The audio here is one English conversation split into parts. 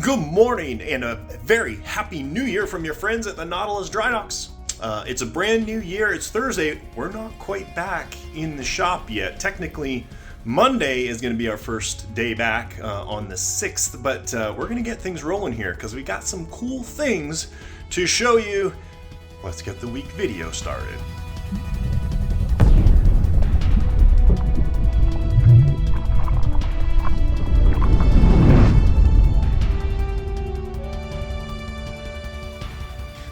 Good morning and a very happy new year from your friends at the Nautilus Dry Docks. It's a brand new year. It's Thursday. We're not quite back in the shop yet. Technically, Monday is going to be our first day back on the 6th, but we're going to get things rolling here because we got some cool things to show you. Let's get the week video started.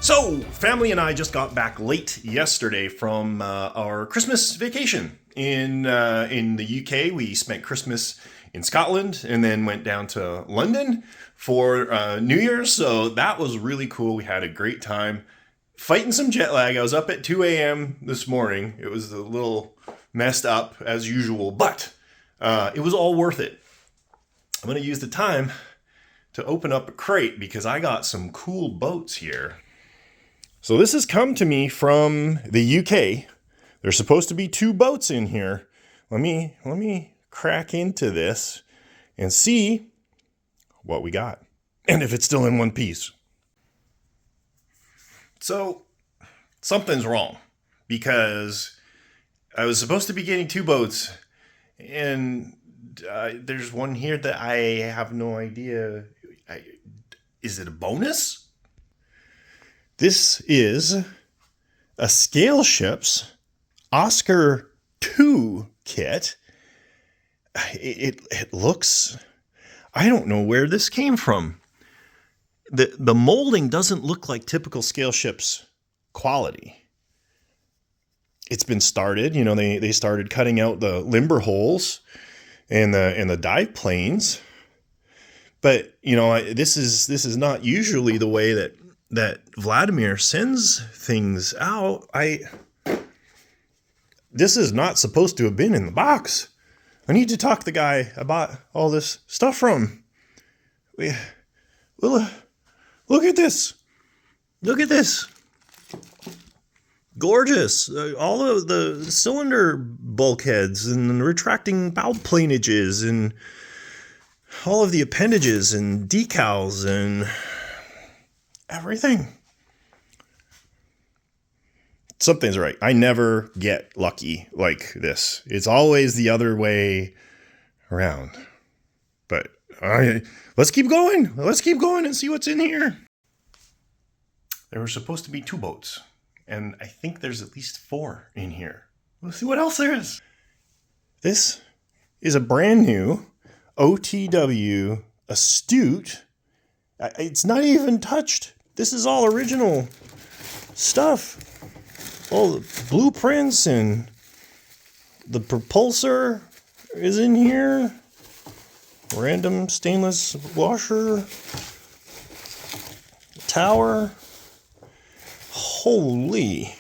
So, family and I just got back late yesterday from our Christmas vacation in the UK. We spent Christmas in Scotland and then went down to London for New Year's. So that was really cool. We had a great time fighting some jet lag. I was up at 2 a.m. this morning. It was a little messed up as usual, but it was all worth it. I'm going to use the time to open up a crate because I got some cool boats here. So this has come to me from the UK. There's supposed to be 2 boats in here. Let me crack into this and see what we got and if it's still in one piece. So something's wrong because I was supposed to be getting 2 boats and there's one here that I have no idea. Is it a bonus? This is a Scale Ships Oscar 2 kit. It looks, I don't know where this came from. The molding doesn't look like typical Scale Ships quality. It's been started, you know, they started cutting out the limber holes and the dive planes. But, you know, this is not usually the way that Vladimir sends things out. This is not supposed to have been in the box. I need to talk to the guy I bought all this stuff from. Look at this. Look at this. Gorgeous. All of the cylinder bulkheads and the retracting bow plainages and all of the appendages and decals and everything. Something's right. I never get lucky like this. It's always the other way around. But let's keep going. Let's keep going and see what's in here. There were supposed to be 2 boats, and I think there's at least 4 in here. Let's see what else there is. This is a brand new OTW Astute. It's not even touched. This is all original stuff. All the blueprints and the propulsor is in here. Random stainless washer. Tower. Holy.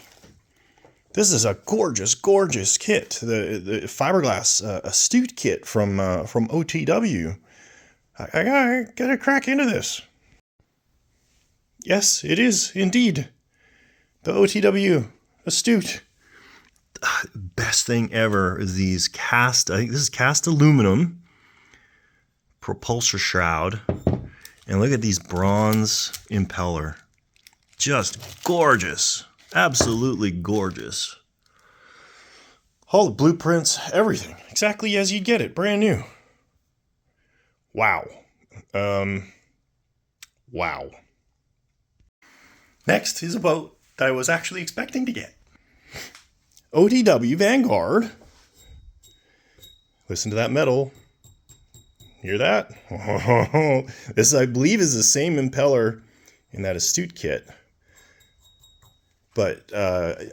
This is a gorgeous, gorgeous kit. The fiberglass Astute kit from OTW. I gotta crack into this. Yes, it is indeed the OTW Astute. Best thing ever is these cast, I think this is cast aluminum propulsor shroud. And look at these bronze impeller. Just gorgeous. Absolutely gorgeous. All the blueprints, everything. Exactly as you'd get it, brand new. Wow. Wow. Next is a boat that I was actually expecting to get. OTW Vanguard. Listen to that metal. Hear that? This, I believe, is the same impeller in that Astute kit. But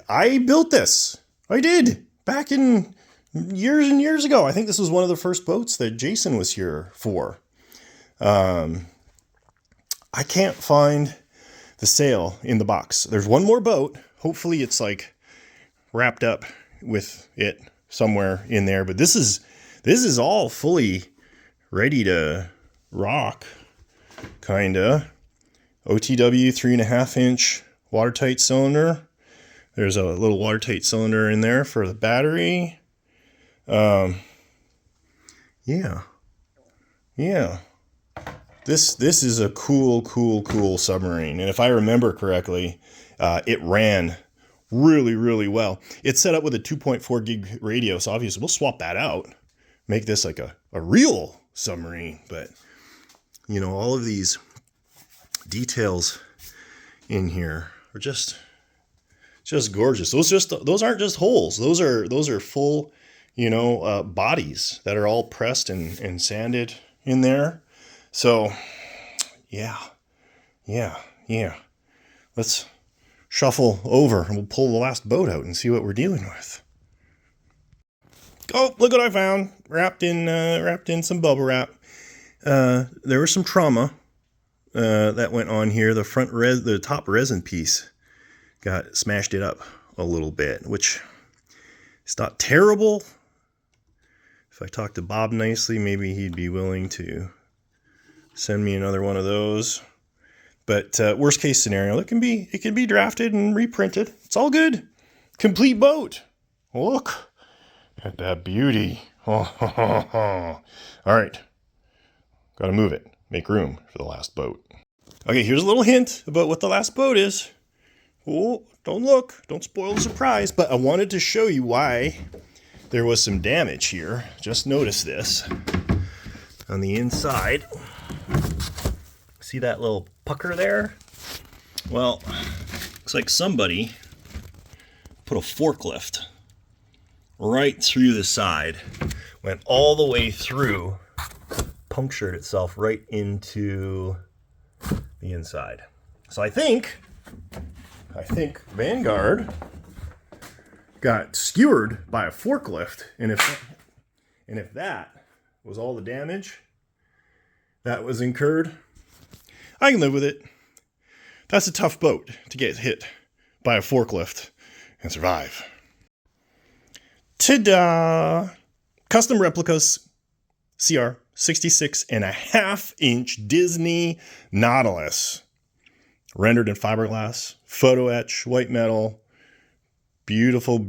I built this. I did. Back in years and years ago. I think this was one of the first boats that Jason was here for. I can't find the sail in the box. There's one more boat. Hopefully it's like wrapped up with it somewhere in there. But this is all fully ready to rock. Kinda. OTW 3.5-inch watertight cylinder. There's a little watertight cylinder in there for the battery. Yeah. This is a cool submarine. And if I remember correctly, it ran really well. It's set up with a 2.4 gig radio, so obviously we'll swap that out, make this like a real submarine. But you know, all of these details in here are just gorgeous. Those aren't just holes. Those are full, you know, bodies that are all pressed and sanded in there. So yeah. Let's shuffle over and we'll pull the last boat out and see what we're dealing with. Oh, look what I found. Wrapped in some bubble wrap. There was some trauma that went on here. The top resin piece smashed it up a little bit, which is not terrible. If I talk to Bob nicely, maybe he'd be willing to send me another one of those. But worst case scenario, it can be drafted and reprinted. It's all good. Complete boat. Look at that beauty. All right. Got to move it. Make room for the last boat. Okay, here's a little hint about what the last boat is. Oh, don't look. Don't spoil the surprise. But I wanted to show you why there was some damage here. Just notice this. On the inside, see that little pucker there? Well, looks like somebody put a forklift right through the side, went all the way through, punctured itself right into the inside. So I think Vanguard got skewered by a forklift, and if that was all the damage that was incurred, I can live with it. That's a tough boat to get hit by a forklift and survive. Ta-da! Custom replicas CR 66.5-inch Disney Nautilus. Rendered in fiberglass, photo etch, white metal. Beautiful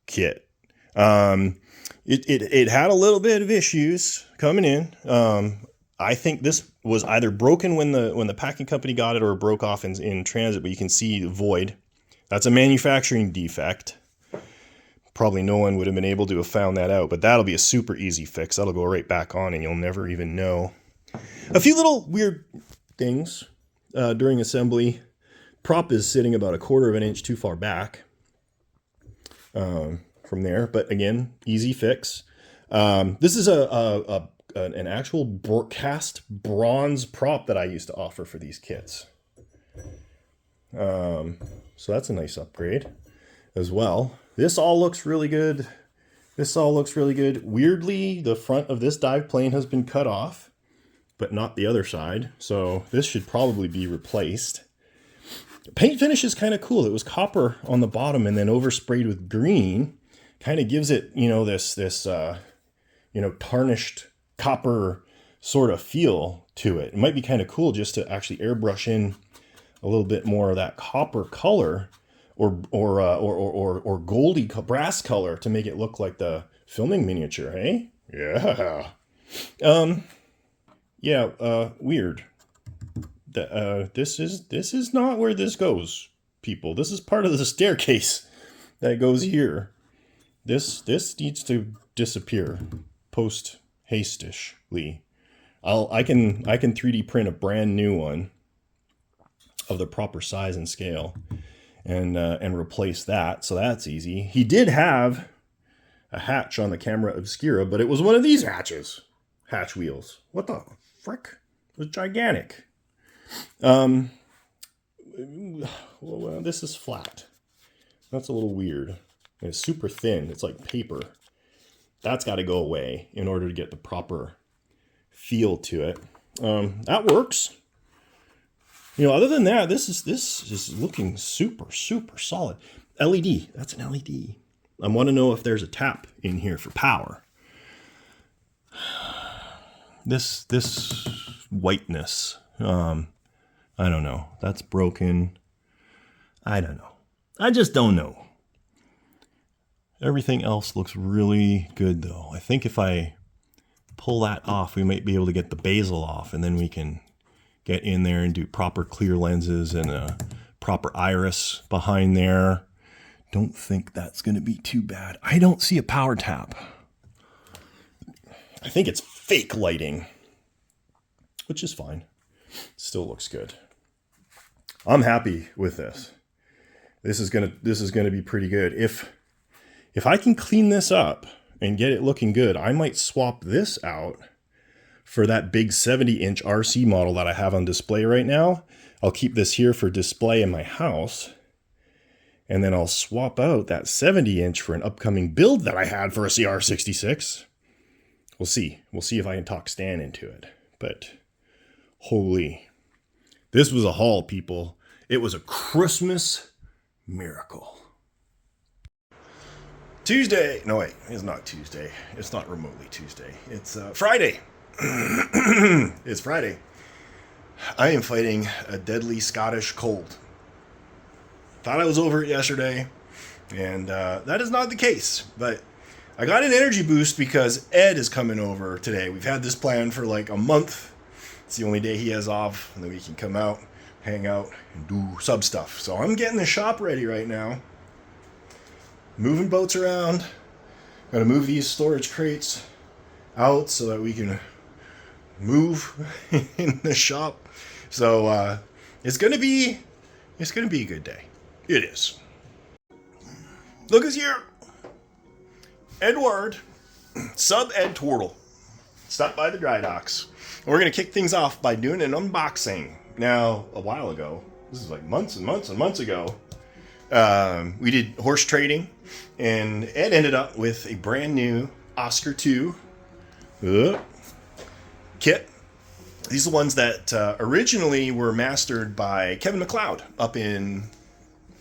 kit. It had a little bit of issues coming in. I think this was either broken when the packing company got it or broke off in transit, but you can see the void. That's a manufacturing defect. Probably no one would have been able to have found that out, but that'll be a super easy fix. That'll go right back on and you'll never even know. A few little weird things during assembly. Prop is sitting about 1/4 of an inch too far back from there, but again, easy fix. This is an actual cast bronze prop that I used to offer for these kits. So that's a nice upgrade as well. This all looks really good. Weirdly, the front of this dive plane has been cut off, but not the other side. So this should probably be replaced. The paint finish is kind of cool. It was copper on the bottom and then oversprayed with green. Kind of gives it, you know, this tarnished copper sort of feel to it. It might be kind of cool just to actually airbrush in a little bit more of that copper color or goldy brass color to make it look like the filming miniature, hey? Yeah. Weird. This is not where this goes, people. This is part of the staircase that goes here. This needs to disappear post hastishly. I can 3D print a brand new one of the proper size and scale and replace that. So that's easy. He did have a hatch on the camera obscura, but it was one of these hatch wheels. What the frick? It was gigantic. Well, this is flat. That's a little weird. It's super thin. It's like paper. That's got to go away in order to get the proper feel to it. That works. You know, other than that, this is looking super solid. LED. That's an LED. I want to know if there's a tap in here for power. This whiteness. I don't know. That's broken. I don't know. I just don't know. Everything else looks really good though. I think if I pull that off, we might be able to get the bezel off, and then we can get in there and do proper clear lenses and a proper iris behind there. Don't think that's going to be too bad. I don't see a power tap. I think it's fake lighting, which is fine. Still looks good. I'm happy with this. This is gonna be pretty good. If I can clean this up and get it looking good, I might swap this out for that big 70-inch RC model that I have on display right now. I'll keep this here for display in my house. And then I'll swap out that 70-inch for an upcoming build that I had for a CR66. We'll see. We'll see if I can talk Stan into it. But holy, this was a haul, people. It was a Christmas miracle. Tuesday. No, wait. It's not Tuesday. It's not remotely Tuesday. It's Friday. It's Friday. I am fighting a deadly Scottish cold. Thought I was over it yesterday, and that is not the case. But I got an energy boost because Ed is coming over today. We've had this plan for like a month. It's the only day he has off, and then we can come out, hang out, and do sub stuff. So I'm getting the shop ready right now. Moving boats around. Gotta move these storage crates out so that we can move in the shop. So it's gonna be a good day. It is. Look who's here. Edward, sub Ed Twirtle, stopped by the dry docks. And we're gonna kick things off by doing an unboxing. Now, a while ago, this is like months and months and months ago, we did horse trading, and Ed ended up with a brand new Oscar II kit. These are the ones that originally were mastered by Kevin MacLeod up in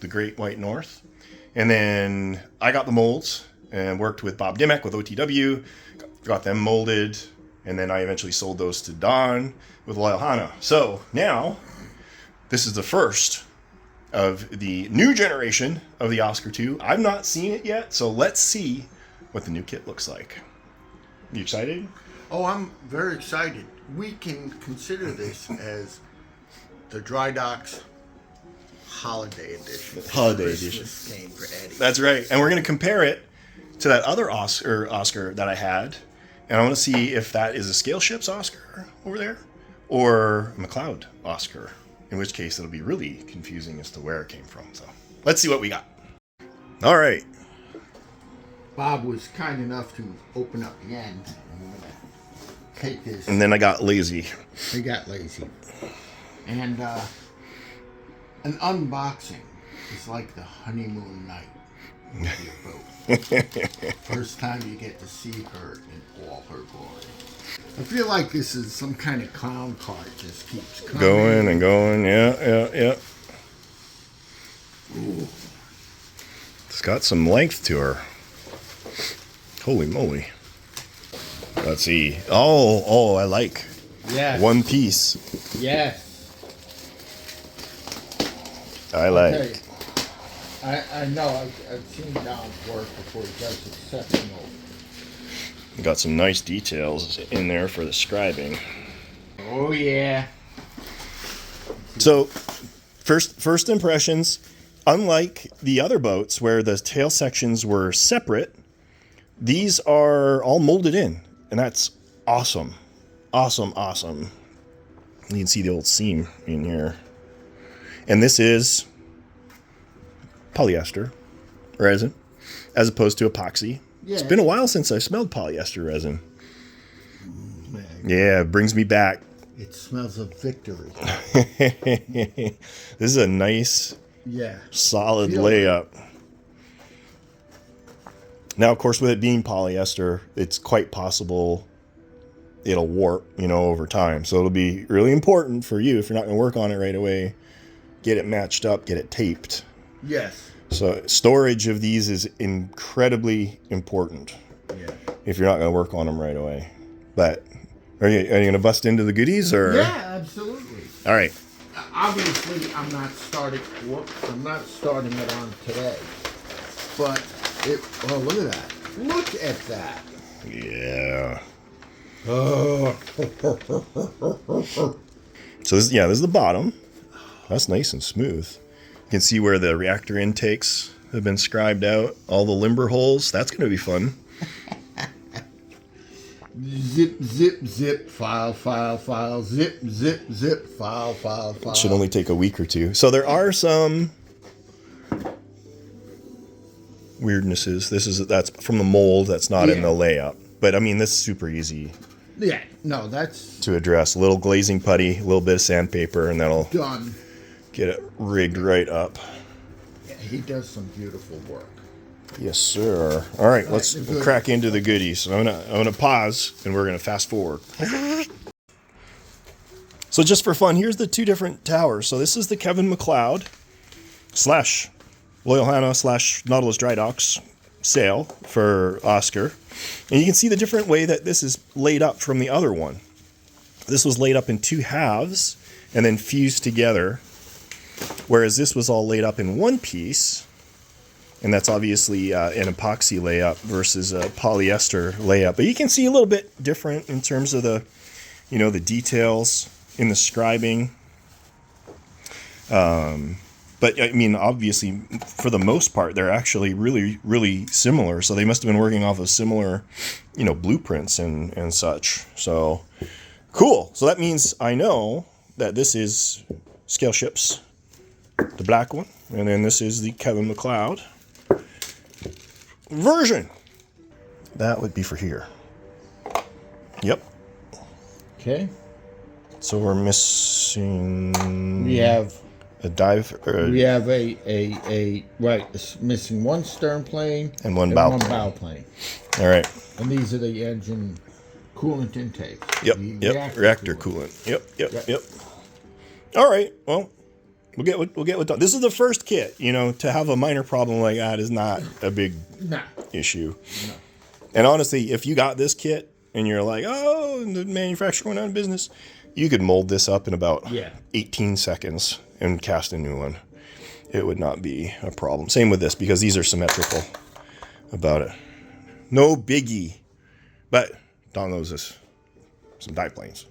the Great White North. And then I got the molds and worked with Bob Dimmock with OTW, got them molded, and then I eventually sold those to Don with Loyal Hana. So now, this is the first of the new generation of the Oscar II. I've not seen it yet, so let's see what the new kit looks like. You excited? Oh, I'm very excited. We can consider this as the Dry Docks Holiday Edition. Holiday Christmas Edition. Game for Eddie. That's right. And we're going to compare it to that other Oscar that I had. And I want to see if that is a Scale Ships Oscar over there or a MacLeod Oscar. In which case, it'll be really confusing as to where it came from. So let's see what we got. All right. Bob was kind enough to open up the end. I'm going to take this. And then I got lazy. He got lazy. And an unboxing is like the honeymoon night with your boat. First time you get to see her in all her glory. I feel like this is some kind of clown car. It just keeps coming. Going and going. Yeah. Ooh. It's got some length to her. Holy moly. Let's see. Oh, I like. Yeah. One piece. Yes. I like. Okay. I know. I've seen Don's work before. He does exceptional. Got some nice details in there for the scribing. Oh yeah. So, first impressions. Unlike the other boats where the tail sections were separate, these are all molded in, and that's awesome. Awesome. You can see the old seam in here. And this is polyester resin as opposed to epoxy. Yeah. It's been a while since I smelled polyester resin. Yeah, it brings me back. It smells of victory. This is a nice, solid layup. Now, of course, with it being polyester, it's quite possible it'll warp, over time. So it'll be really important for you, if you're not going to work on it right away, get it matched up, get it taped. Yes. So storage of these is incredibly important if you're not going to work on them right away. But are you going to bust into the goodies? Or? Yeah, absolutely. All right. Obviously, I'm not starting it on today. But, look at that. Look at that. Yeah. Oh. So this is the bottom. That's nice and smooth. You can see where the reactor intakes have been scribed out. All the limber holes. That's going to be fun. Zip, zip, zip, file, file, file, zip, zip, zip, file, file, file. Should only take a week or two. So there are some weirdnesses. That's from the mold. That's not in the layup. But I mean, this is super easy. Yeah, no, that's to address. A little glazing putty, a little bit of sandpaper, and that'll done. get it rigged right up. Yeah, he does some beautiful work. Yes, sir. All right, let's crack into the goodies. I'm gonna pause, and we're gonna fast forward. So just for fun, here's the two different towers. So this is the Kevin McLeod / Loyal Hannah / Nautilus Dry Docks sail for Oscar. And you can see the different way that this is laid up from the other one. This was laid up in two halves and then fused together, whereas this was all laid up in one piece. And that's obviously an epoxy layup versus a polyester layup. But you can see a little bit different in terms of the, the details in the scribing. But I mean, obviously, for the most part, they're actually really, really similar. So they must have been working off of similar, blueprints and such. So cool. So that means I know that this is Scale Ships, the black one, and then this is the Kevin McLeod version. That would be for here. Yep. Okay. So we're missing. We have a dive. We have a right. It's missing one stern plane and one bow plane. All right. And these are the engine coolant intakes. Yep. Reactor coolant. Yep. All right. Well, we'll get what done. This is the first kit. To have a minor problem like that is not a big issue. No. And honestly, if you got this kit and you're like, oh, the manufacturer went out of business, you could mold this up in about 18 seconds and cast a new one. It would not be a problem. Same with this, because these are symmetrical about it. No biggie. But Don knows this. Some dive planes.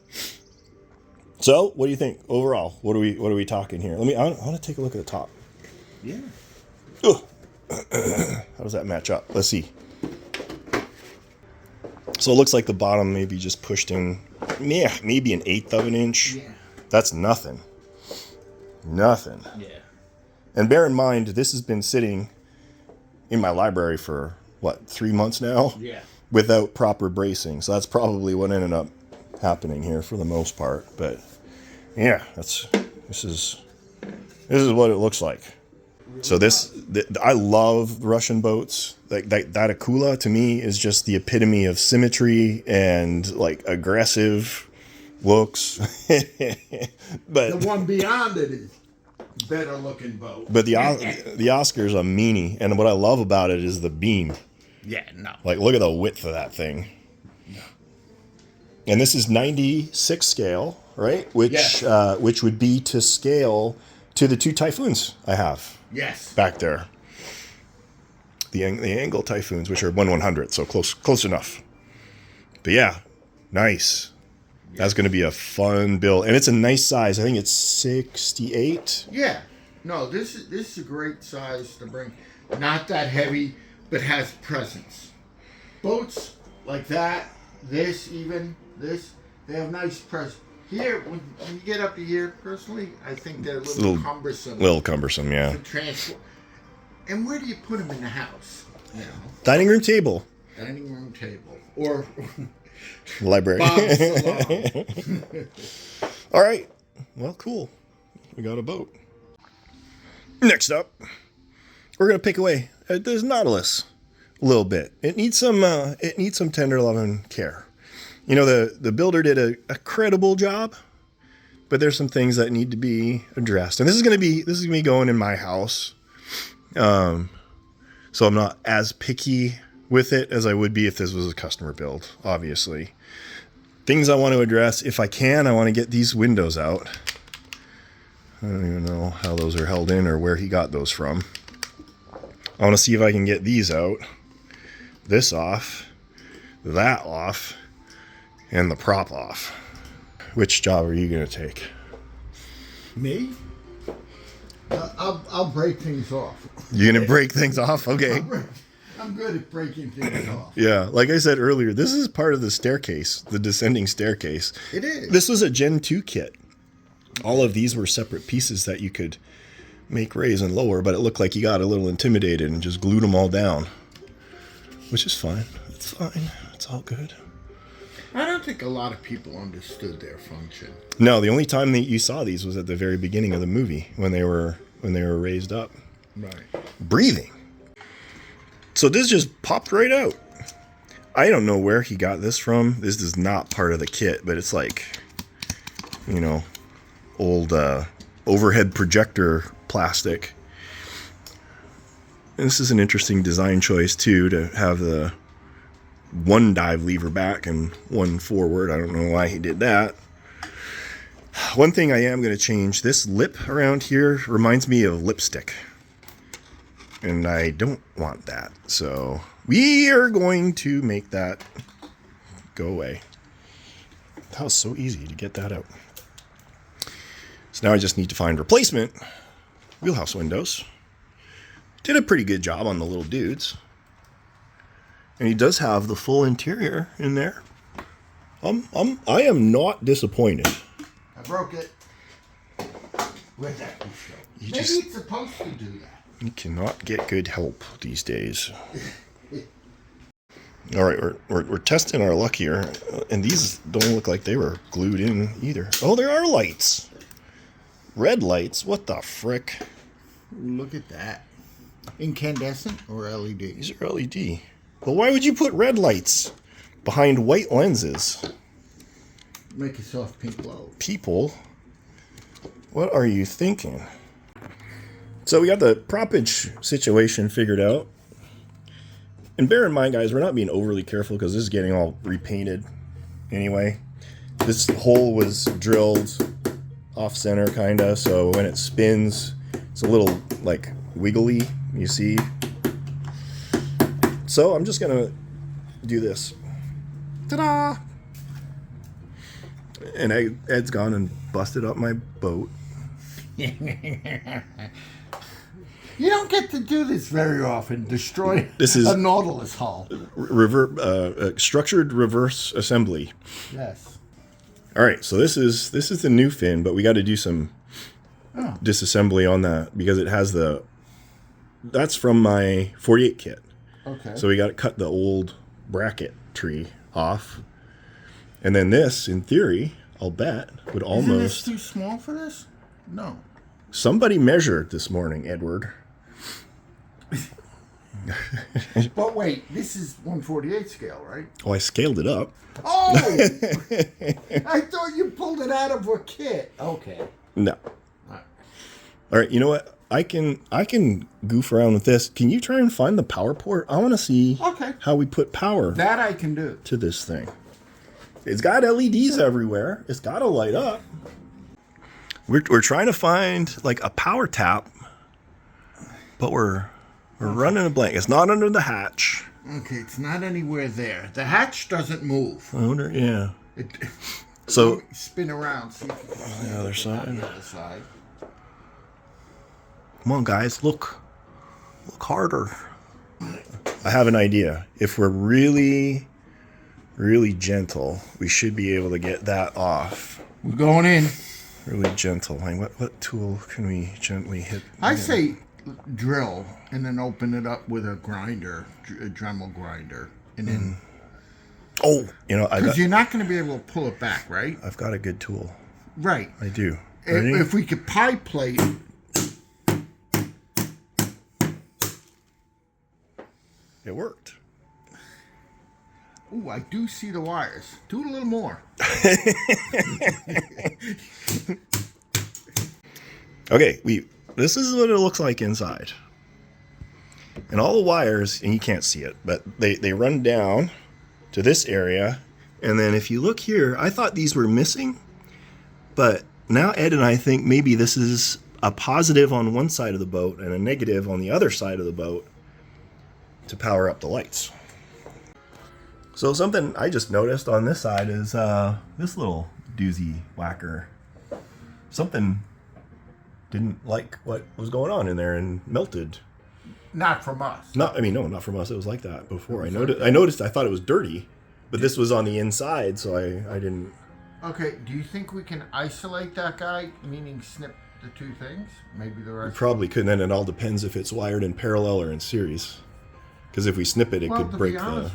So, what do you think overall? What are we talking here? I want to take a look at the top. Yeah. Ugh. How does that match up? Let's see. So it looks like the bottom maybe just pushed in, maybe 1/8 of an inch. Yeah. That's nothing. Nothing. Yeah. And bear in mind, this has been sitting in my library for, 3 months now? Yeah. Without proper bracing. So that's probably what ended up happening here for the most part. But yeah, this is what it looks like. So I love Russian boats. That Akula to me is just the epitome of symmetry and aggressive looks. But the one beyond it is better looking boat. But the Oscar's a meanie, and what I love about it is the beam. Yeah, no. Look at the width of that thing. No. And this is 96 scale, right? Which would be to scale to the two Typhoons I have. Yes. Back there. The angle Typhoons, which are 1/100, so close enough. But yeah, nice. Yes. That's going to be a fun build, and it's a nice size. I think it's 68. Yeah. No, this is a great size to bring. Not that heavy, but has presence. Boats like that, they have nice presence. Here, when you get up to here, personally, I think they're a little cumbersome. Little cumbersome, yeah. To transport. And where do you put them in the house? Dining room table. Dining room table. Or library. Bob's salon. All right. Well, cool. We got a boat. Next up, we're gonna pick away at this Nautilus a little bit. It needs some tender loving care. The builder did a credible job, but there's some things that need to be addressed. And this is gonna be going in my house. So I'm not as picky with it as I would be if this was a customer build, obviously. Things I want to address, if I can, I want to get these windows out. I don't even know how those are held in or where he got those from. I want to see if I can get these out. This off. That off. and the prop off. Which job are you going to take? Me? I'll break things off. You're going to break things off? Okay. I'm good at breaking things off. Yeah, like I said earlier, this is part of the staircase, the descending staircase. It is. This was a Gen 2 kit. All of these were separate pieces that you could make raise and lower, but it looked like you got a little intimidated and just glued them all down. Which is fine. It's fine. It's all good. I don't think a lot of people understood their function. No, the only time that you saw these was at the very beginning of the movie when they were raised up. Right. Breathing. So this just popped right out. I don't know where he got this from. This is not part of the kit, but it's like, you know, old overhead projector plastic. And this is an interesting design choice too, to have the one dive lever back and one forward. I don't know why he did that. One thing I am going to change, this lip around here reminds me of lipstick. And I don't want that. So we are going to make that go away. That was so easy to get that out. So now I just need to find replacement wheelhouse windows. Did a pretty good job on the little dudes. And he does have the full interior in there. I am not disappointed. I broke it. Where'd that go? Maybe it's supposed to do that. You cannot get good help these days. All right, we're testing our luck here, and these don't look like they were glued in either. Oh, there are lights. Red lights. What the frick? Look at that. Incandescent or LED? These are LED. Well, why would you put red lights behind white lenses? Make a soft pink glow. People, what are you thinking? So we got the propage situation figured out. And bear in mind, guys, we're not being overly careful because this is getting all repainted anyway. This hole was drilled off center, kind of, so when it spins, it's a little, like, wiggly, you see. So I'm just going to do this. Ta-da! And Ed's gone and busted up my boat. You don't get to do this very often. Destroy This is a Nautilus hull. Structured reverse assembly. Yes. All right, so this is the new fin, but we got to do some disassembly on that because it has the. That's from my 48 kit. Okay. So we got to cut the old bracket tree off, and then this, in theory, I'll bet would almost. Isn't this too small for this? No. Somebody measured this morning, Edward. But wait, this is 1/48 scale, right? Oh, I scaled it up. Oh! I thought you pulled it out of a kit. Okay. No. All right, you know what? I can goof around with this. Can you try and find the power port? I want to see how we put power That I can do. to this thing. It's got LEDs everywhere. It's got to light up. We're trying to find like a power tap, but we're running a blank. It's not under the hatch. Okay, it's not anywhere there. The hatch doesn't move. I wonder, yeah. So spin around. See if you can the other side. the other side. Come on, guys, look harder. I have an idea. If we're really, really gentle, we should be able to get that off. We're going in. Really gentle. Like what tool can we gently hit? I say drill and then open it up with a grinder, a Dremel grinder, and then. Oh, Because you're not going to be able to pull it back, right? I've got a good tool. Right. I do. Ready? If we could pie plate. It worked. Ooh, I do see the wires. Do it a little more. Okay, this is what it looks like inside. And all the wires, and you can't see it, but they run down to this area. And then if you look here, I thought these were missing, but now Ed and I think maybe this is a positive on one side of the boat and a negative on the other side of the boat to power up the lights. So something I just noticed on this side is this little doozy whacker. Something didn't like what was going on in there and melted. Not from us. No, not from us. It was like that before. I noticed. I thought it was dirty, but this was on the inside, so I didn't. Okay. Do you think we can isolate that guy? Meaning snip the two things? Maybe the rest. We probably could. Then it all depends if it's wired in parallel or in series. Because if we snip it, it could break the.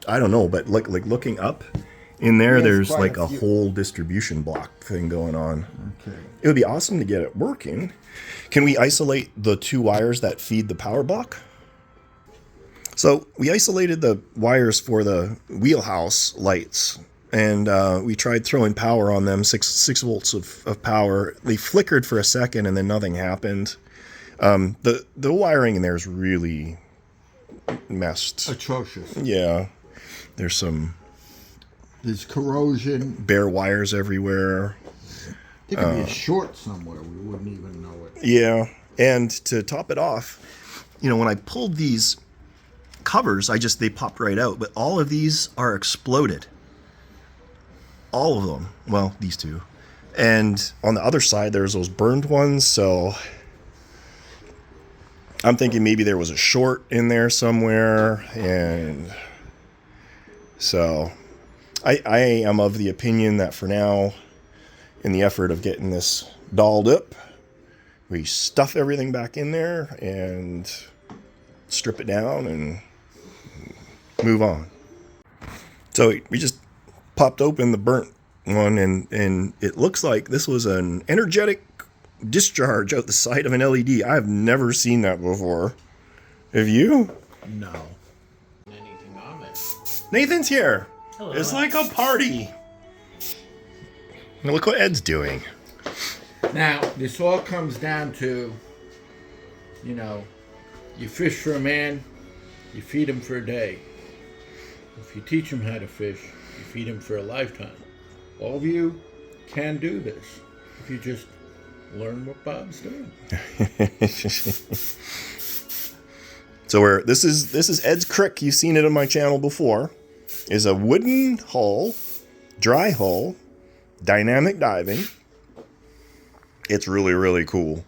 I don't know, but like looking up in there, there's like a whole distribution block thing going on. Okay. It would be awesome to get it working. Can we isolate the two wires that feed the power block? So we isolated the wires for the wheelhouse lights, and we tried throwing power on them, 6 volts of power. They flickered for a second, and then nothing happened. The wiring in there is really messed. Atrocious. Yeah. There's corrosion. Bare wires everywhere. There could be a short somewhere. We wouldn't even know it. Yeah. And to top it off, when I pulled these covers, they popped right out. But all of these are exploded. All of them. Well, these two. And on the other side, there's those burned ones. So I'm thinking maybe there was a short in there somewhere. And so I am of the opinion that for now, in the effort of getting this dolled up, we stuff everything back in there and strip it down and move on. So we just popped open the burnt one, and it looks like this was an energetic discharge out the side of an LED. I've never seen that before. Have you? No. Anything on it? Nathan's here. Hello. It's like a party. Now look what Ed's doing. Now, this all comes down to, you fish for a man, you feed him for a day. If you teach him how to fish, you feed him for a lifetime. All of you can do this if you just learn what Bob's doing. So this is Ed's Crick. You've seen it on my channel before. Is a wooden hull, dry hull, dynamic diving. It's really, really cool.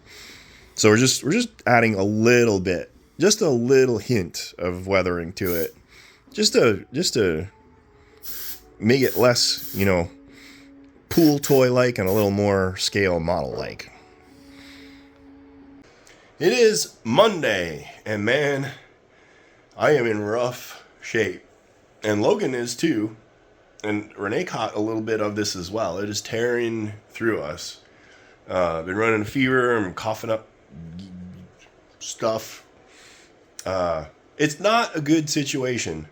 So we're just adding a little bit, just a little hint of weathering to it, just to make it less, pool toy like and a little more scale model like. It is Monday, and man, I am in rough shape, and Logan is too. And Renee caught a little bit of this as well. It is tearing through us. Been running a fever. I'm coughing up stuff. It's not a good situation.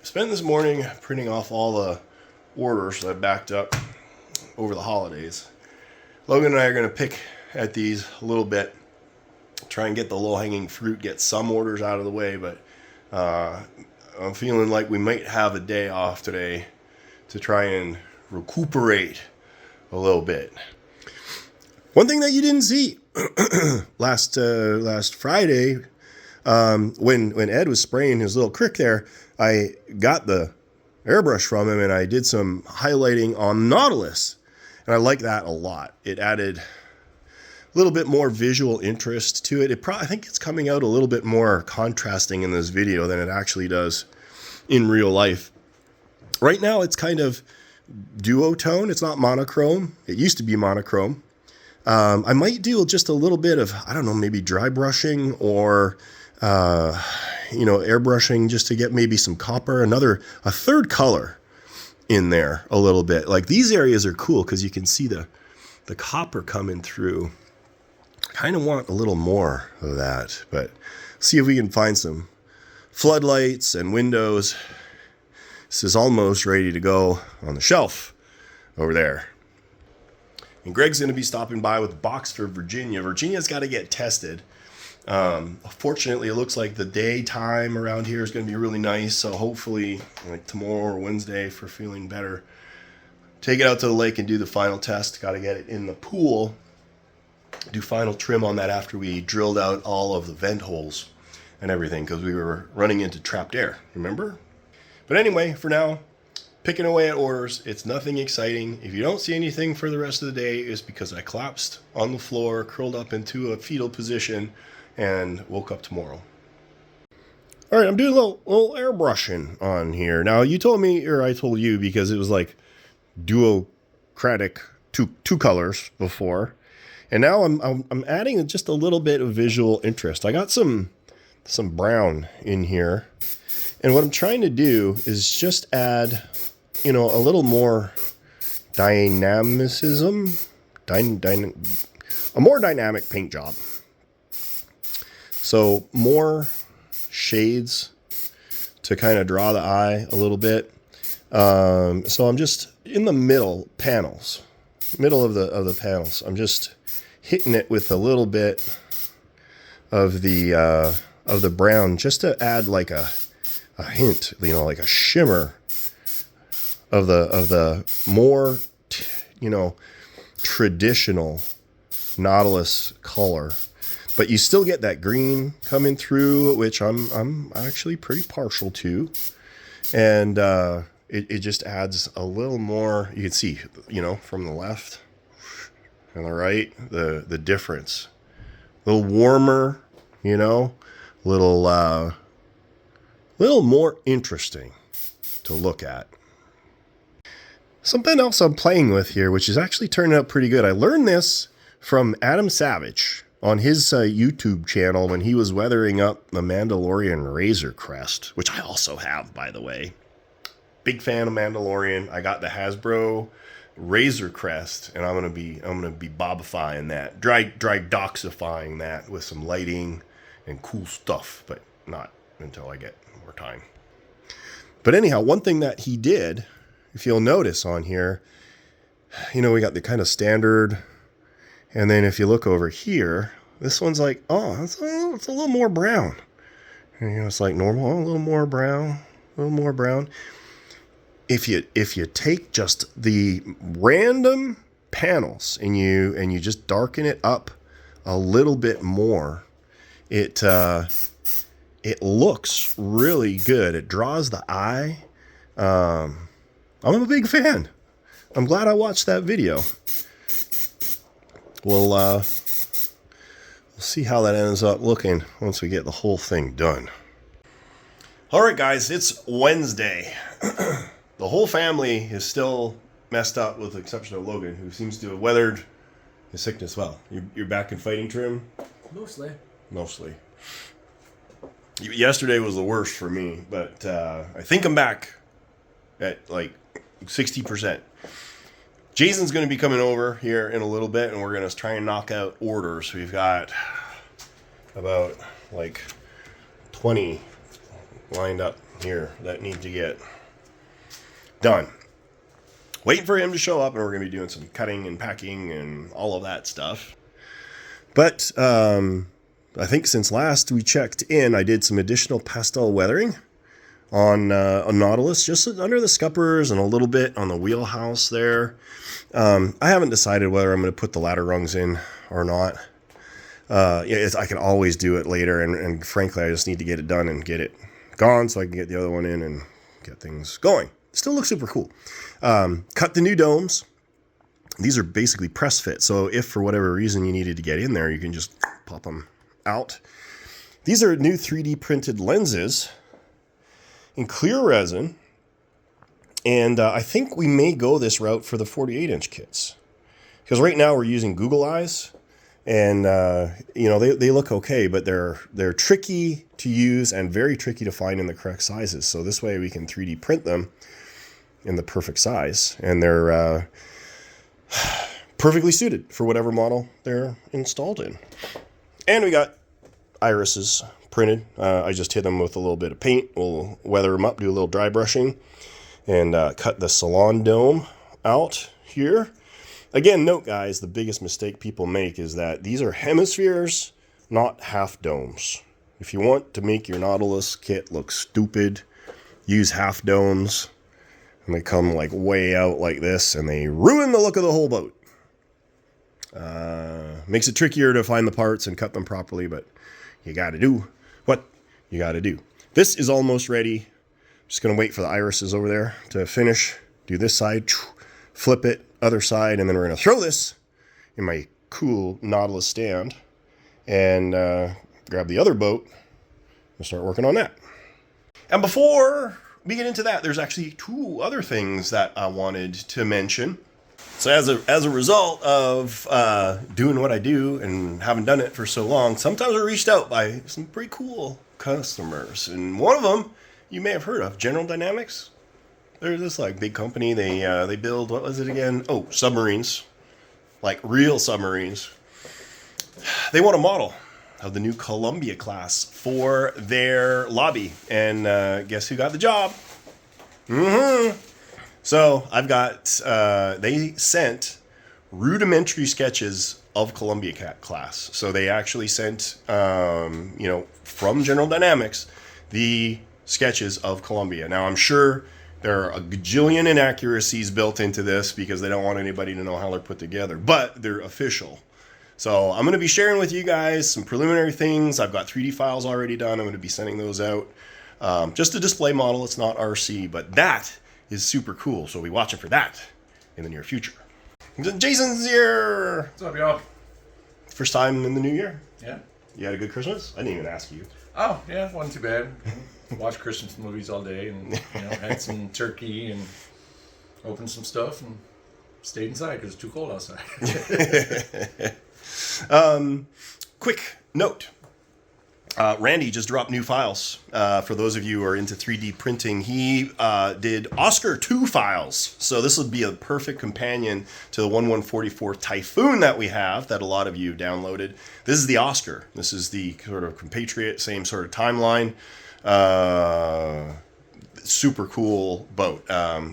Spent this morning printing off all the orders that I backed up over the holidays. Logan and I are going to pick at these a little bit. Try and get the low-hanging fruit. Get some orders out of the way. But I'm feeling like we might have a day off today to try and recuperate a little bit. One thing that you didn't see last Friday, when Ed was spraying his little crick there, I got the airbrush from him and I did some highlighting on Nautilus, and I like that a lot. It added a little bit more visual interest to it. I think it's coming out a little bit more contrasting in this video than it actually does in real life. Right now it's kind of duotone. It's not monochrome. It used to be monochrome. I might do just a little bit of, maybe dry brushing or airbrushing just to get maybe some copper, a third color in there a little bit. Like these areas are cool because you can see the copper coming through. Kind of want a little more of that, but see if we can find some floodlights and windows. This is almost ready to go on the shelf over there. And Greg's going to be stopping by with a box for Virginia. Virginia's got to get tested. Fortunately, it looks like the daytime around here is going to be really nice. So hopefully, like tomorrow or Wednesday, for feeling better, take it out to the lake and do the final test. Got to get it in the pool. Do final trim on that after we drilled out all of the vent holes. and everything because we were running into trapped air, remember? But anyway, for now, picking away at orders. It's nothing exciting. If you don't see anything for the rest of the day, it's because I collapsed on the floor, curled up into a fetal position, and woke up tomorrow. All right, I'm doing a little airbrushing on here. Now, you told me, or I told you, because it was like duocratic, two colors before. And now I'm adding just a little bit of visual interest. I got some brown in here. And what I'm trying to do is just add, a little more dynamicism, a more dynamic paint job. So more shades to kind of draw the eye a little bit. So I'm just in the middle of the panels. I'm just hitting it with a little bit of the brown just to add like a hint, like a shimmer of the more, traditional Nautilus color. But you still get that green coming through, which I'm actually pretty partial to. And it just adds a little more. You can see, from the left and the right, the difference. A little warmer, little more interesting to look at. Something else I'm playing with here, which is actually turning out pretty good. I learned this from Adam Savage on his YouTube channel when he was weathering up the Mandalorian Razor Crest, which I also have, by the way. Big fan of Mandalorian. I got the Hasbro Razor Crest, and I'm gonna be bobifying that, dry doxifying that with some lighting and cool stuff, but not until I get more time. But anyhow, one thing that he did, if you'll notice on here, we got the kind of standard. And then if you look over here, this one's like, it's a little more brown. And, it's like normal, a little more brown, a little more brown. If you take just the random panels and you just darken it up a little bit more, it looks really good. It draws the eye. I'm a big fan. I'm glad I watched that video. We'll see how that ends up looking once we get the whole thing done. All right, guys, it's Wednesday. The whole family is still messed up with the exception of Logan, who seems to have weathered his sickness well. You're back in fighting trim? Mostly. Yesterday was the worst for me, but I think I'm back at like 60%. Jason's going to be coming over here in a little bit, and we're going to try and knock out orders. We've got about like 20 lined up here that need to get done. Waiting for him to show up, and we're going to be doing some cutting and packing and all of that stuff. But I think since last we checked in, I did some additional pastel weathering on Nautilus, just under the scuppers and a little bit on the wheelhouse there. I haven't decided whether I'm going to put the ladder rungs in or not. I can always do it later, and frankly, I just need to get it done and get it gone so I can get the other one in and get things going. Still looks super cool. Cut the new domes. These are basically press fit, so if for whatever reason you needed to get in there, you can just pop them out. These are new 3D printed lenses in clear resin, and I think we may go this route for the 48-inch kits, because right now we're using Google Eyes, and they look okay, but they're tricky to use and very tricky to find in the correct sizes. So this way we can 3D print them in the perfect size, and they're perfectly suited for whatever model they're installed in. And we got irises printed. I just hit them with a little bit of paint. We'll weather them up, do a little dry brushing, and cut the salon dome out here. Again, note, guys, the biggest mistake people make is that these are hemispheres, not half domes. If you want to make your Nautilus kit look stupid, use half domes, and they come like way out like this, and they ruin the look of the whole boat. Makes it trickier to find the parts and cut them properly, but you got to do what you got to do. This is almost ready. Just going to wait for the irises over there to finish. Do this side, flip it, other side, and then we're going to throw this in my cool Nautilus stand and grab the other boat and start working on that. And before we get into that, there's actually 2 other things that I wanted to mention. So as a result of doing what I do and haven't done it for so long, sometimes we're reached out by some pretty cool customers. And one of them you may have heard of, General Dynamics. They're this like big company. They build, what was it again? Oh, submarines, like real submarines. They want a model of the new Columbia class for their lobby. And guess who got the job? So I've got, they sent rudimentary sketches of Columbia class. So they actually sent, from General Dynamics, the sketches of Columbia. Now I'm sure there are a gajillion inaccuracies built into this because they don't want anybody to know how they're put together, but they're official. So I'm going to be sharing with you guys some preliminary things. I've got 3D files already done. I'm going to be sending those out. Just a display model. It's not RC, but that is super cool. So we watching for that in the near future. Jason's here. What's up, y'all? First time in the new year. Yeah. You had a good Christmas? I didn't even ask you. Oh, yeah, wasn't too bad. Watched Christmas movies all day and had some turkey and opened some stuff and stayed inside because it's too cold outside. Quick note. Randy just dropped new files. For those of you who are into 3D printing, he did Oscar 2 files. So this would be a perfect companion to the 1144 Typhoon that we have, that a lot of you downloaded. This is the Oscar. This is the sort of compatriot, same sort of timeline. Super cool boat.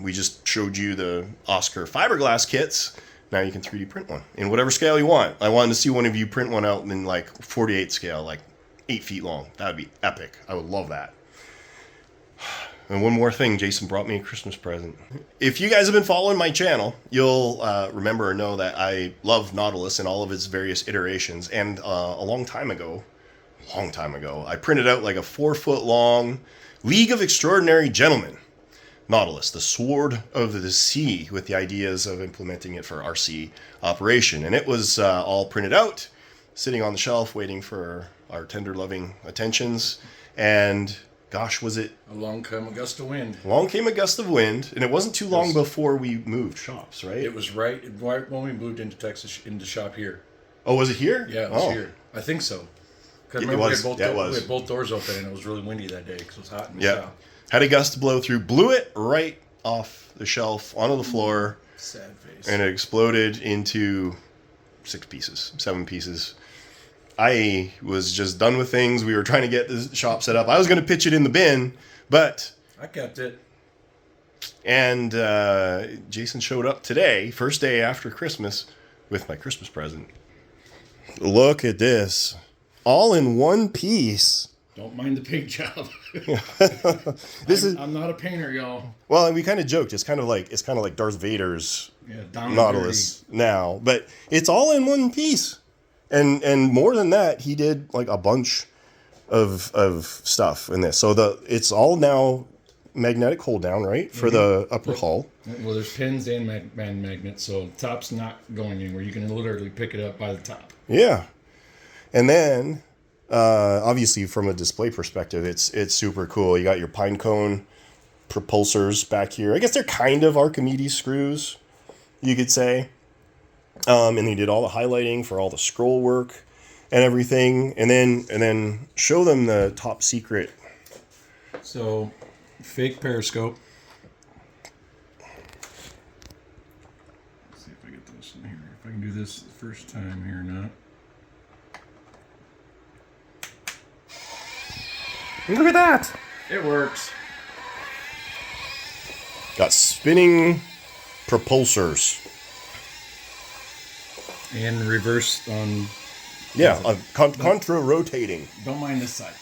We just showed you the Oscar fiberglass kits. Now you can 3D print one in whatever scale you want. I wanted to see one of you print one out in like 48 scale, like 8 feet long. That would be epic. I would love that. And one more thing, Jason brought me a Christmas present. If you guys have been following my channel, you'll remember or know that I love Nautilus in all of its various iterations. And a long time ago, I printed out like a 4-foot long League of Extraordinary Gentlemen Nautilus, the Sword of the Sea, with the ideas of implementing it for RC operation. And it was all printed out, sitting on the shelf, waiting for our tender, loving attentions. And gosh, was it... Along came a gust of wind. Along came a gust of wind, and it wasn't too long before we moved shops, right? It was right when we moved into Texas, into shop here. Oh, was it here? Yeah, it was here. I think so. Because It was. we had both doors open, and it was really windy that day because it was hot in the shop. Had a gust to blow through, blew it right off the shelf, onto the floor. Sad face. And it exploded into 7 pieces. I was just done with things. We were trying to get the shop set up. I was going to pitch it in the bin, but... I kept it. And Jason showed up today, first day after Christmas, with my Christmas present. Look at this. All in one piece. Don't mind the paint job. I'm not a painter, y'all. Well, we kind of joked. It's kind of like Darth Vader's Nautilus now, but it's all in one piece. And more than that, he did like a bunch of stuff in this. So it's all now magnetic hold down, right, for the upper hull. Well, there's pins and magnets, so top's not going anywhere. You can literally pick it up by the top. Yeah, and then obviously from a display perspective, it's super cool. You got your pine cone propulsors back here. I guess they're kind of Archimedes screws, you could say. And they did all the highlighting for all the scroll work and everything, and then show them the top secret. So, fake periscope. Let's see if I get this in here. If I can do this the first time here or not. Look at that! It works. Got spinning propulsors. And reverse on... Yeah, contra-rotating. Don't mind this side.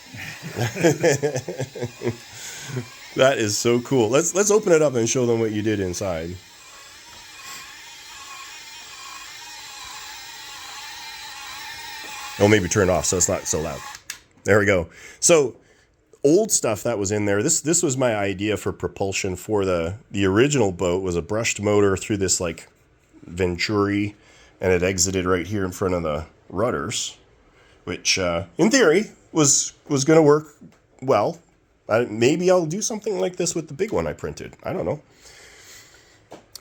That is so cool. Let's open it up and show them what you did inside. Oh, maybe turn it off so it's not so loud. There we go. So old stuff that was in there. This was my idea for propulsion for the original boat. Was a brushed motor through this like venturi, and it exited right here in front of the rudders, which in theory was going to work well. Maybe I'll do something like this with the big one I printed. I don't know.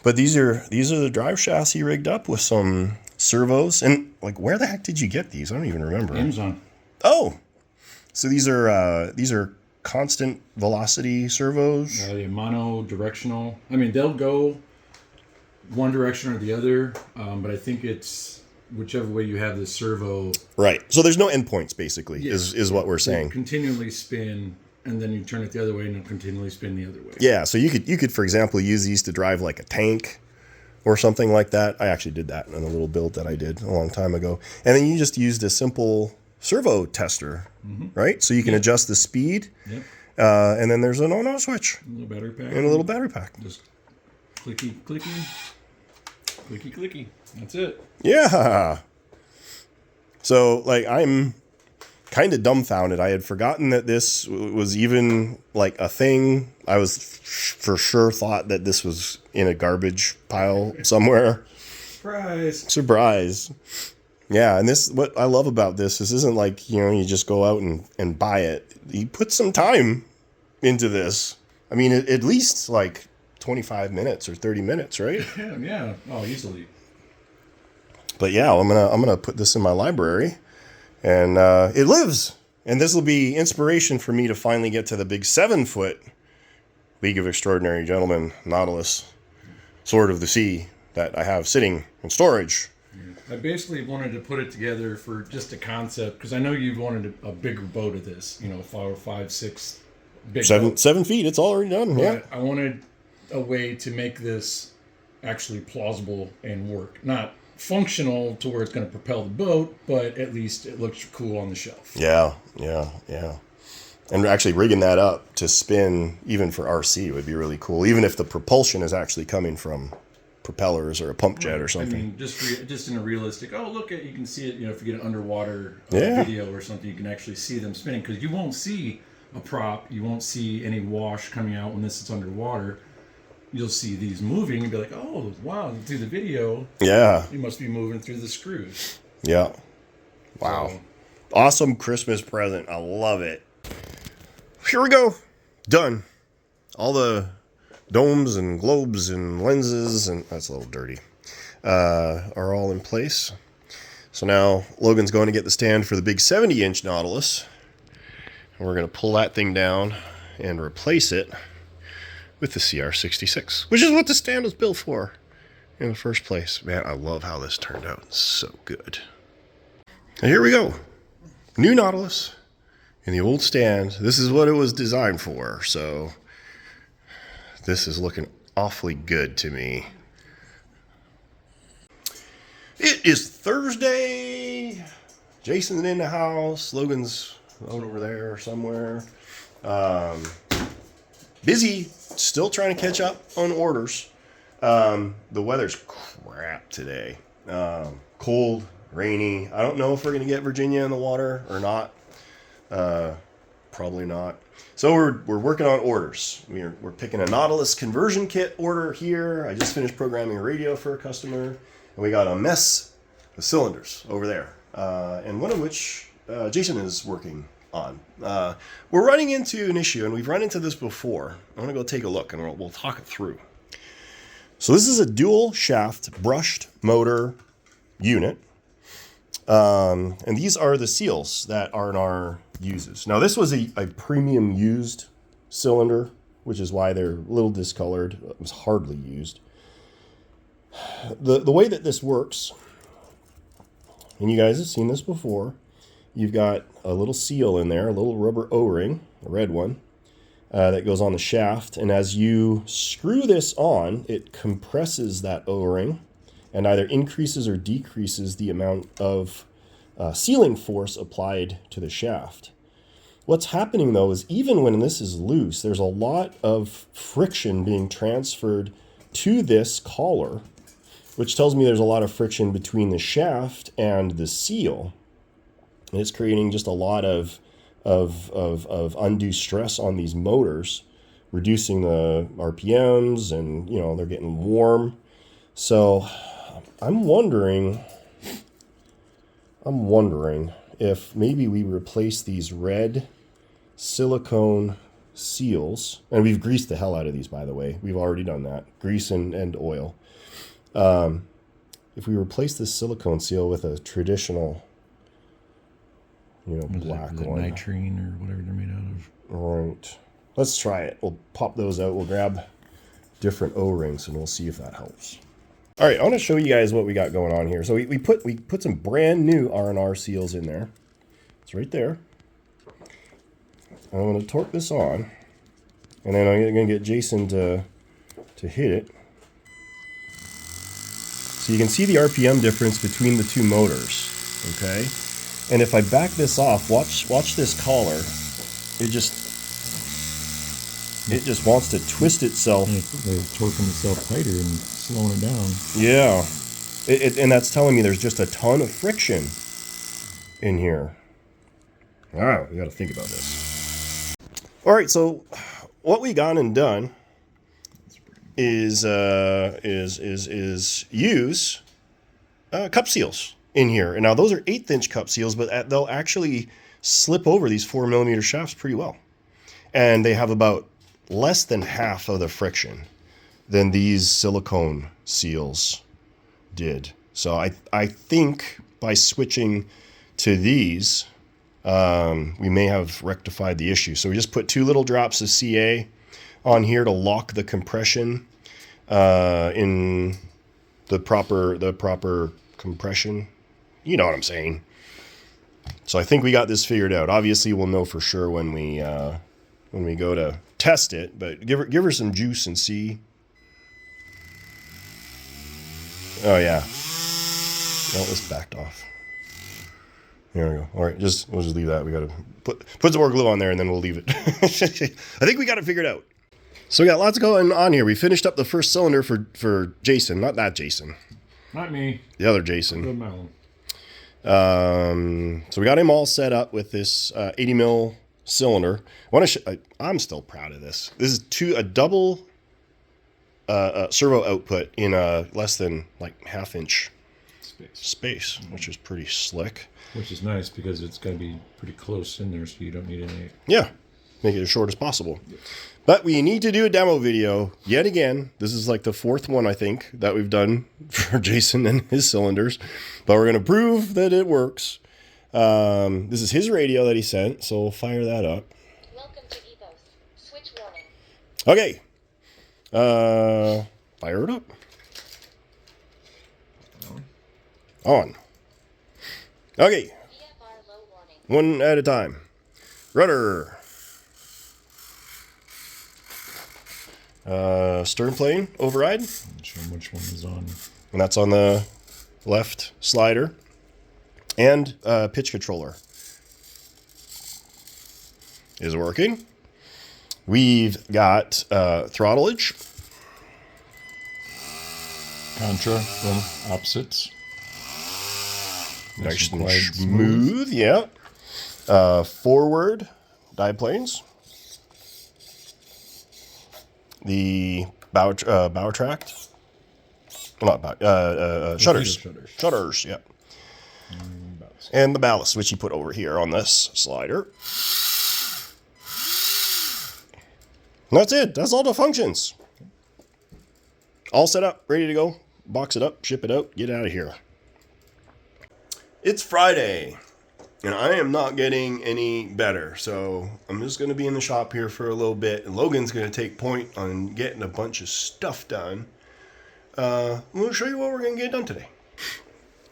But these are the drive chassis rigged up with some servos. And like, where the heck did you get these? I don't even remember. Amazon. Oh, so these are constant velocity servos. Mono directional. I mean, they'll go one direction or the other, but I think it's whichever way you have the servo. Right. So there's no endpoints, basically, is what we're saying. Continually spin, and then you turn it the other way, and it'll continually spin the other way. Yeah. So you could, for example, use these to drive like a tank or something like that. I actually did that in a little build that I did a long time ago. And then you just used a simple servo tester, right? So you can adjust the speed. Yep. And then there's an on-off switch. A little battery pack. And a little battery pack. Just clicky, clicky. Clicky, clicky. That's it. Yeah. So, like, I'm kind of dumbfounded. I had forgotten that this was even, like, a thing. I was for sure thought that this was in a garbage pile somewhere. Surprise. Yeah, and what I love about this isn't like, you just go out and buy it. You put some time into this. I mean, at least, like, 25 minutes or 30 minutes, right? Yeah. Oh, easily. But yeah, I'm gonna put this in my library, and it lives. And this will be inspiration for me to finally get to the big 7-foot League of Extraordinary Gentlemen Nautilus Sword of the Sea that I have sitting in storage. I basically wanted to put it together for just a concept, because I know you wanted a bigger boat of this, 4 or 5, 6 big 7 feet. It's already done. But yeah. I wanted a way to make this actually plausible and work. Not functional to where it's going to propel the boat, but at least it looks cool on the shelf. Yeah. And actually rigging that up to spin even for RC would be really cool, even if the propulsion is actually coming from propellers or a pump jet or something. I mean, just in a realistic, you can see it, if you get an underwater Yeah. video or something, you can actually see them spinning, because you won't see a prop, you won't see any wash coming out when this is underwater. You'll see these moving and be like, oh, wow, through the video, Yeah. you must be moving through the screws. Yeah. Wow. So, Awesome Christmas present. I love it. Here we go. Done. All the domes and globes and lenses, and that's a little dirty, are all in place. So now Logan's going to get the stand for the big 70-inch Nautilus. And we're going to pull that thing down and replace it with the CR66, which is what the stand was built for in the first place. Man, I love how this turned out. It's so good. And here we go. New Nautilus in the old stand. This is what it was designed for, so this is looking awfully good to me. It is Thursday. Jason's in the house. Logan's out over there somewhere. Busy, still trying to catch up on orders. The weather's crap today. Cold, rainy. I don't know if we're going to get Virginia in the water or not. Probably not. So we're working on orders. We're picking a Nautilus conversion kit order here. I just finished programming a radio for a customer, and we got a mess of cylinders over there, and one of which Jason is working on. We're running into an issue, and we've run into this before. I want to go take a look, and we'll talk it through. So this is a dual shaft brushed motor unit. And these are the seals that R&R uses. Now, this was a premium used cylinder, which is why they're a little discolored. It was hardly used. The way that this works, and you guys have seen this before, you've got a little seal in there, a little rubber O-ring, a red one, that goes on the shaft. And as you screw this on, it compresses that O-ring and either increases or decreases the amount of sealing force applied to the shaft. What's happening, though, is even when this is loose, there's a lot of friction being transferred to this collar, which tells me there's a lot of friction between the shaft and the seal. And it's creating just a lot of of undue stress on these motors, reducing the RPMs, and they're getting warm. So I'm wondering if maybe we replace these red silicone seals, and we've greased the hell out of these, by the way. We've already done that, grease and oil. If we replace this silicone seal with a traditional, black one, nitrine or whatever they're made out of. Right. Let's try it. We'll pop those out. We'll grab different O-rings and we'll see if that helps. All right, I want to show you guys what we got going on here. So we put some brand new R&R seals in there. It's right there. I'm going to torque this on, and then I'm going to get Jason to hit it. So you can see the RPM difference between the two motors, okay? And if I back this off, watch this collar. It just wants to twist itself. They're torquing itself tighter and slowing it down. Yeah. And that's telling me there's just a ton of friction in here. All right, we got to think about this. All right, so what we got and done is use cup seals in here. And now those are 1/8" cup seals, but they'll actually slip over these 4mm shafts pretty well. And they have about less than half of the friction than these silicone seals did. So I think by switching to these, we may have rectified the issue. So we just put 2 little drops of CA on here to lock the compression in the proper compression. You know what I'm saying. So I think we got this figured out. Obviously, we'll know for sure when we go to test it. But give her some juice and see. Oh yeah. No, it's backed off. There we go. All right, we'll just leave that. We got to put some more glue on there, and then we'll leave it. I think we got it figured out. So we got lots going on here. We finished up the first cylinder for Jason, not that Jason. Not me. The other Jason. Good melon. So we got him all set up with this 80 mil cylinder. I'm still proud of this. This is a double servo output in a less than like 1/2 inch space, which is pretty slick. Which is nice because it's going to be pretty close in there, so you don't need any. Yeah, make it as short as possible. Yes. But we need to do a demo video yet again. This is like the 4th one, I think, that we've done for Jason and his cylinders. But we're going to prove that it works. This is his radio that he sent, so we'll fire that up. Welcome to Ethos. Switch warning. Okay. Fire it up. On. Okay. VFR low warning. One at a time. Rudder. Stern plane override. Show them which one is on. And that's on the left slider. And pitch controller is working. We've got throttleage. Contra from opposites. Nice and smooth, yeah. Forward diplanes. The bow tract. Well, not bow, shutters. Shutters, yeah. And the ballast, which you put over here on this slider. And that's it. That's all the functions. All set up, ready to go. Box it up, ship it out, get out of here. It's Friday, and I am not getting any better. So I'm just going to be in the shop here for a little bit, and Logan's going to take point on getting a bunch of stuff done. We'll show you what we're going to get done today.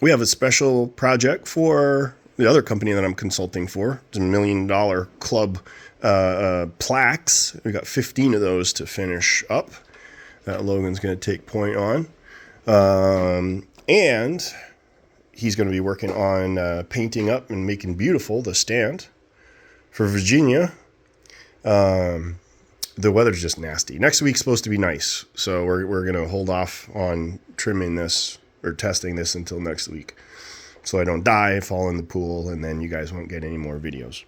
We have a special project for the other company that I'm consulting for. It's $1 million club plaques. We got 15 of those to finish up that Logan's going to take point on. And he's going to be working on painting up and making beautiful the stand for Virginia. The weather's just nasty. Next week's supposed to be nice, so we're going to hold off on trimming this or testing this until next week, so I don't die, fall in the pool, and then you guys won't get any more videos.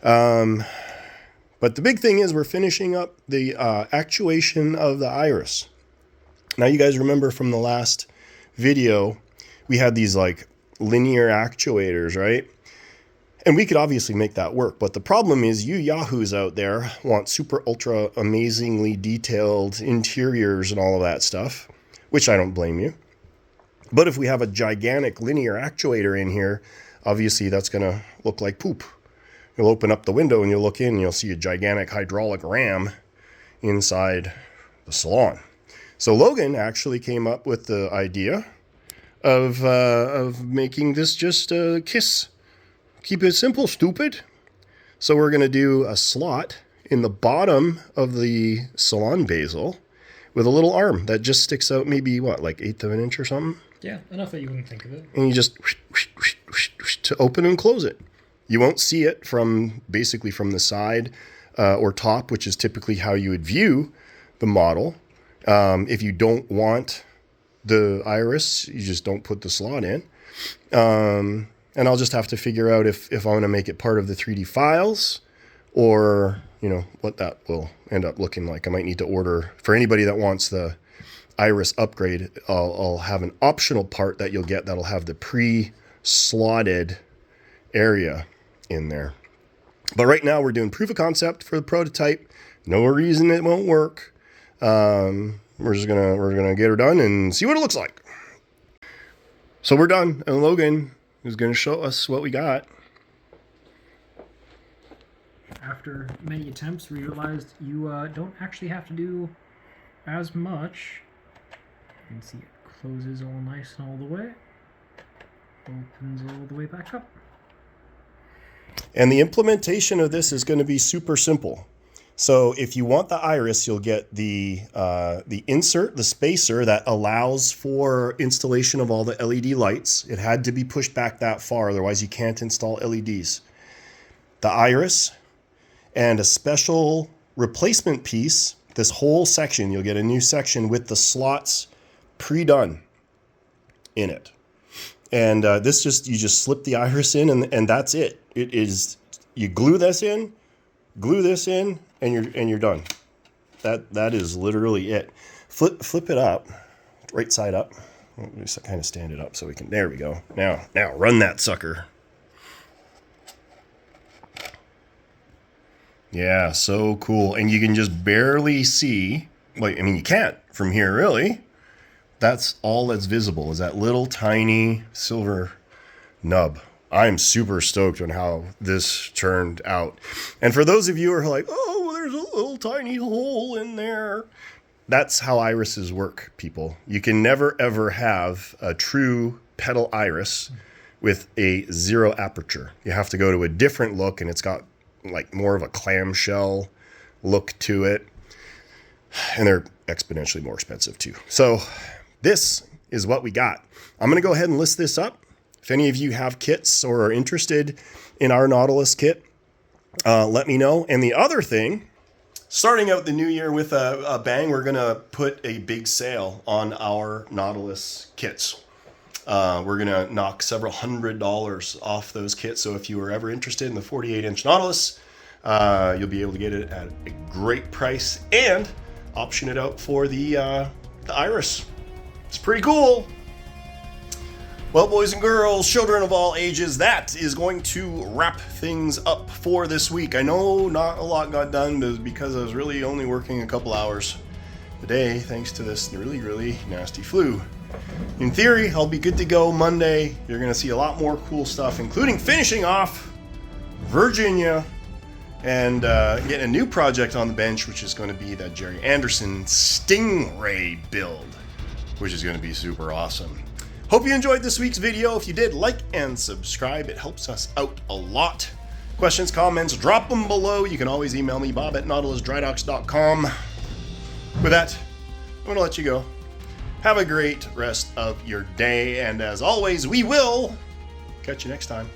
But the big thing is we're finishing up the actuation of the iris. Now you guys remember from the last video, we had these like linear actuators, right? And we could obviously make that work. But the problem is you yahoos out there want super ultra amazingly detailed interiors and all of that stuff, which I don't blame you. But if we have a gigantic linear actuator in here, obviously that's going to look like poop. You'll open up the window and you'll look in and you'll see a gigantic hydraulic ram inside the salon. So Logan actually came up with the idea of making this just a kiss. Keep it simple, stupid. So we're going to do a slot in the bottom of the salon basil with a little arm that just sticks out maybe, what, like 1/8 of an inch or something? Yeah, enough that you wouldn't think of it. And you just to open and close it. You won't see it from basically from the side or top, which is typically how you would view the model. If you don't want the iris, you just don't put the slot in. And I'll just have to figure out if I want to make it part of the 3D files or, you know, what that will end up looking like. I might need to order, for anybody that wants the iris upgrade, I'll have an optional part that you'll get that'll have the pre-slotted area in there. But right now we're doing proof of concept for the prototype. No reason it won't work. We're gonna get her done and see what it looks like. So we're done, and Logan is gonna show us what we got. After many attempts, we realized you don't actually have to do as much. You can see it closes all nice and all the way. Opens all the way back up. And the implementation of this is going to be super simple. So if you want the iris, you'll get the insert, the spacer that allows for installation of all the LED lights. It had to be pushed back that far, otherwise you can't install LEDs. The iris and a special replacement piece, this whole section, you'll get a new section with the slots pre-done in it. And this you just slip the iris in and that's it. It is, you glue this in, and you're done. That is literally it. Flip it up, right side up. Just kind of stand it up so we can, there we go. Now run that sucker. Yeah, so cool. And you can just barely see, like, I mean, you can't from here really. That's all that's visible is that little tiny silver nub. I'm super stoked on how this turned out. And for those of you who are like, oh, there's a little tiny hole in there. That's how irises work, people. You can never, ever have a true petal iris with a 0 aperture. You have to go to a different look, and it's got like more of a clamshell look to it. And they're exponentially more expensive too. So this is what we got. I'm going to go ahead and list this up. If any of you have kits or are interested in our Nautilus kit, let me know. And the other thing, starting out the new year with a bang, we're going to put a big sale on our Nautilus kits. We're going to knock several $100s off those kits. So if you were ever interested in the 48-inch Nautilus, you'll be able to get it at a great price and option it out for the iris. It's pretty cool. Well, boys and girls, children of all ages, that is going to wrap things up for this week. I know not a lot got done because I was really only working a couple hours a day thanks to this really, really nasty flu. In theory, I'll be good to go Monday. You're going to see a lot more cool stuff, including finishing off Virginia and getting a new project on the bench, which is going to be that Jerry Anderson Stingray build, which is going to be super awesome. Hope you enjoyed this week's video. If you did, like and subscribe. It helps us out a lot. Questions, comments, drop them below. You can always email me, bob@nautilusdrydocks.com. With that, I'm going to let you go. Have a great rest of your day. And as always, we will catch you next time.